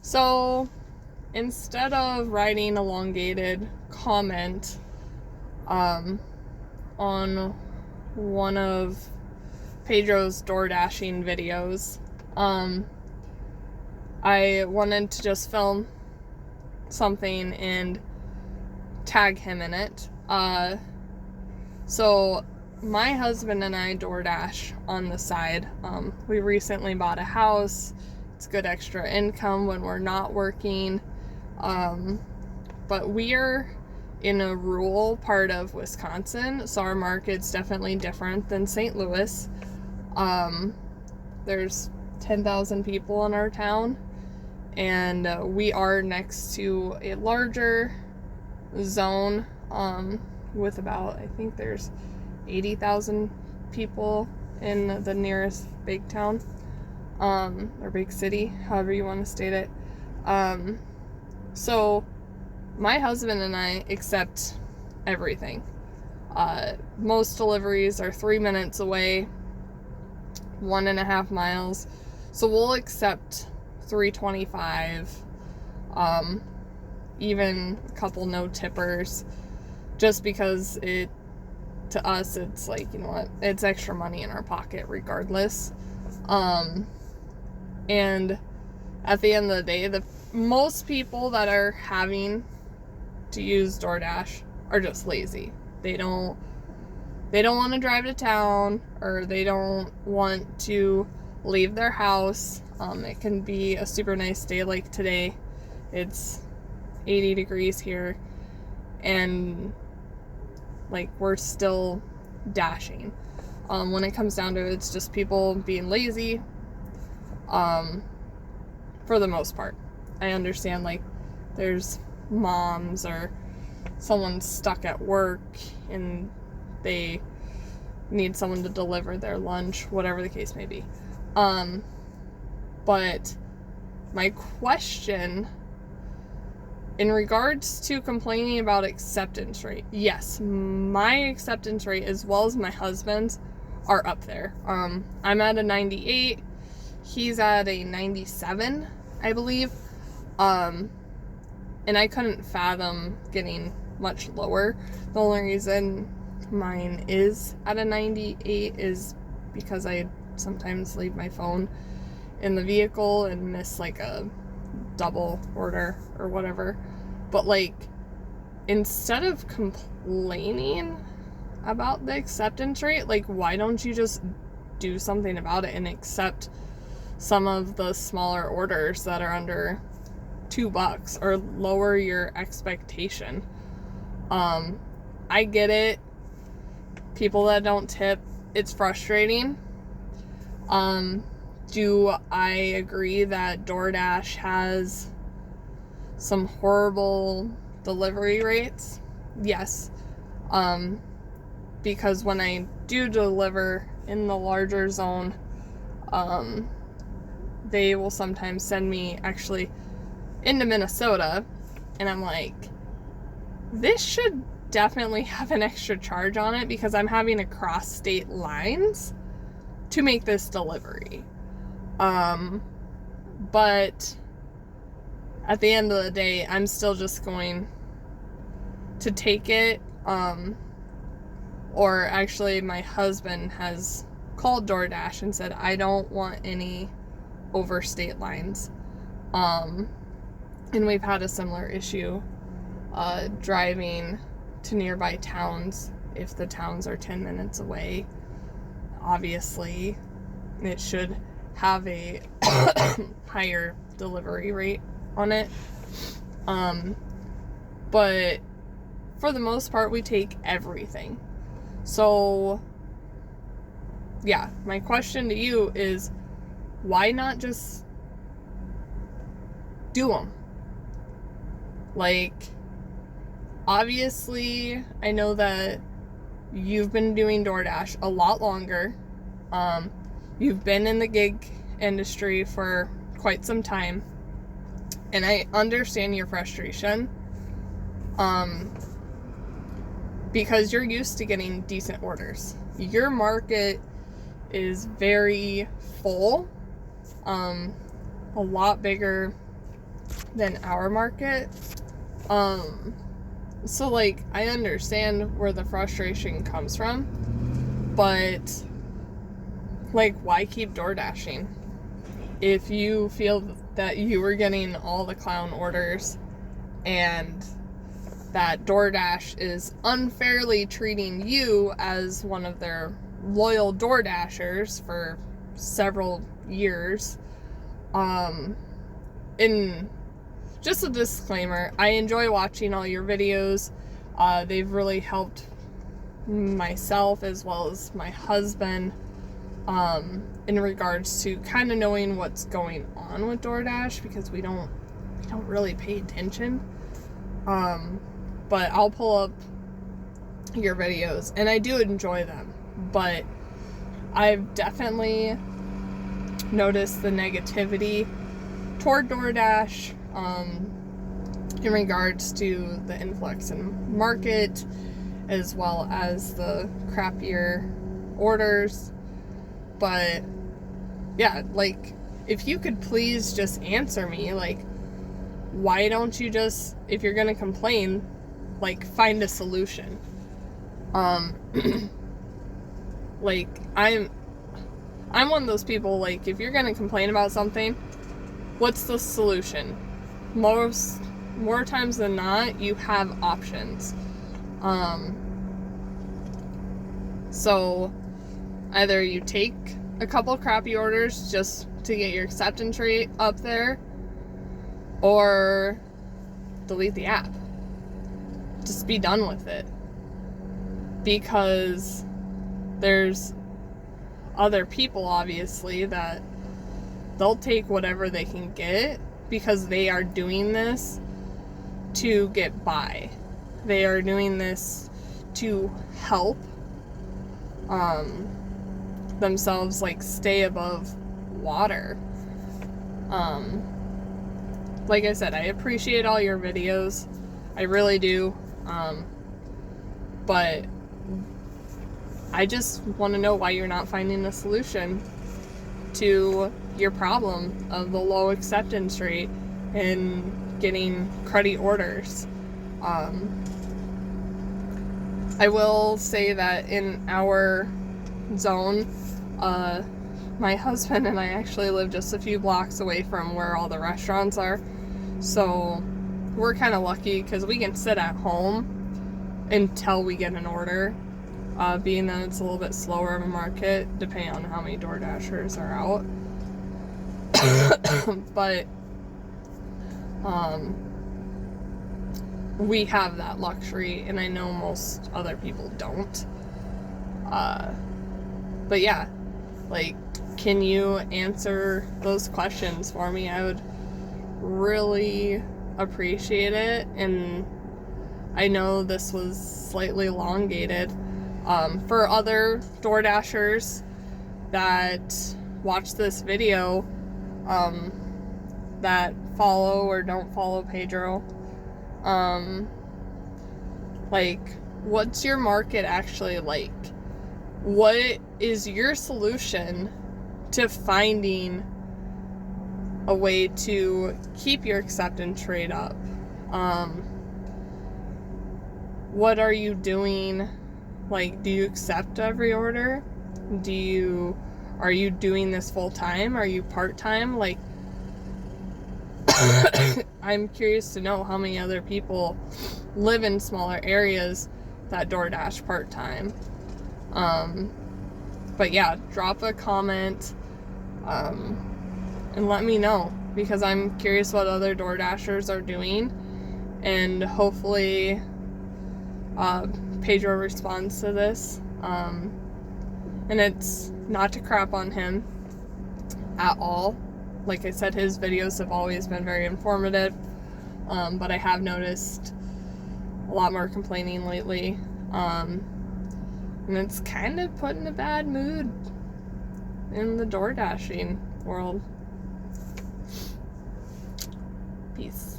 So instead of writing elongated comment on one of Pedro's DoorDashing videos, I wanted to just film something and tag him in it. So my husband and I DoorDash on the side. We recently bought a house. It's good extra income when we're not working. But we're in a rural part of Wisconsin, so our market's definitely different than St. Louis. There's 10,000 people in our town, and we are next to a larger zone with about, I think there's 80,000 people in the nearest big town, or big city, however you want to state it. So my husband and I accept everything. Most deliveries are 3 minutes away, 1.5 miles. So we'll accept $3.25, even a couple no tippers, just because to us, it's like, you know what, it's extra money in our pocket regardless. And at the end of the day, most people that are having to use DoorDash are just lazy. They don't want to drive to town, or they don't want to leave their house. It can be a super nice day like today. It's 80 degrees here, and like we're still dashing. When it comes down to it, it's just people being lazy, for the most part. I understand, like, there's moms or someone stuck at work and they need someone to deliver their lunch, whatever the case may be. But my question in regards to complaining about acceptance rate, yes, my acceptance rate as well as my husband's are up there. I'm at a 98, he's at a 97, I believe. And I couldn't fathom getting much lower. The only reason mine is at a 98 is because I sometimes leave my phone in the vehicle and miss like a double order or whatever. But like, instead of complaining about the acceptance rate, like, why don't you just do something about it and accept some of the smaller orders that are under $2, or lower your expectation? I get it. People that don't tip, it's frustrating. Do I agree that DoorDash has some horrible delivery rates? Yes. Because when I do deliver in the larger zone, they will sometimes send me actually into Minnesota, and I'm like, this should definitely have an extra charge on it because I'm having to cross state lines to make this delivery. But at the end of the day, I'm still just going to take it. Or actually, my husband has called DoorDash and said, I don't want any over state lines. And we've had a similar issue driving to nearby towns. If the towns are 10 minutes away, obviously it should have a higher delivery rate on it. But for the most part, we take everything. So yeah, my question to you is, why not just do them? Like, obviously, I know that you've been doing DoorDash a lot longer. You've been in the gig industry for quite some time, and I understand your frustration, because you're used to getting decent orders. Your market is very full, a lot bigger than our market. So like I understand where the frustration comes from, but like why keep DoorDashing? If you feel that you were getting all the clown orders and that DoorDash is unfairly treating you as one of their loyal DoorDashers for several years. And just a disclaimer, I enjoy watching all your videos. They've really helped myself as well as my husband in regards to kind of knowing what's going on with DoorDash, because we don't really pay attention. But I'll pull up your videos and I do enjoy them, but I've definitely noticed the negativity toward DoorDash in regards to the influx in market as well as the crappier orders. But yeah, like if you could please just answer me, like why don't you just, if you're gonna complain, like find a solution. Like I'm one of those people, like if you're gonna complain about something, what's the solution? More times than not, you have options. So either you take a couple crappy orders just to get your acceptance rate up there, or delete the app. Just be done with it. Because there's other people, obviously, that they'll take whatever they can get because they are doing this to get by. They are doing this to help themselves, like, stay above water. Like I said, I appreciate all your videos. I really do. But I just want to know why you're not finding a solution to your problem of the low acceptance rate and getting cruddy orders. I will say that in our zone, my husband and I actually live just a few blocks away from where all the restaurants are. So we're kind of lucky because we can sit at home until we get an order, being that it's a little bit slower of a market depending on how many DoorDashers are out. But we have that luxury, and I know most other people don't. But yeah, like, can you answer those questions for me? I would really appreciate it. And I know this was slightly elongated. For other DoorDashers that watch this video, that follow or don't follow Pedro, like, what's your market actually like? What is your solution to finding a way to keep your acceptance rate up? What are you doing? Like, do you accept every order? Are you doing this full time? Are you part time? Like, I'm curious to know how many other people live in smaller areas that DoorDash part time. But yeah, drop a comment, and let me know, because I'm curious what other DoorDashers are doing, and hopefully, Pedro responds to this, and it's not to crap on him at all. Like I said, his videos have always been very informative, but I have noticed a lot more complaining lately, and it's kind of put in a bad mood in the DoorDashing world. Peace.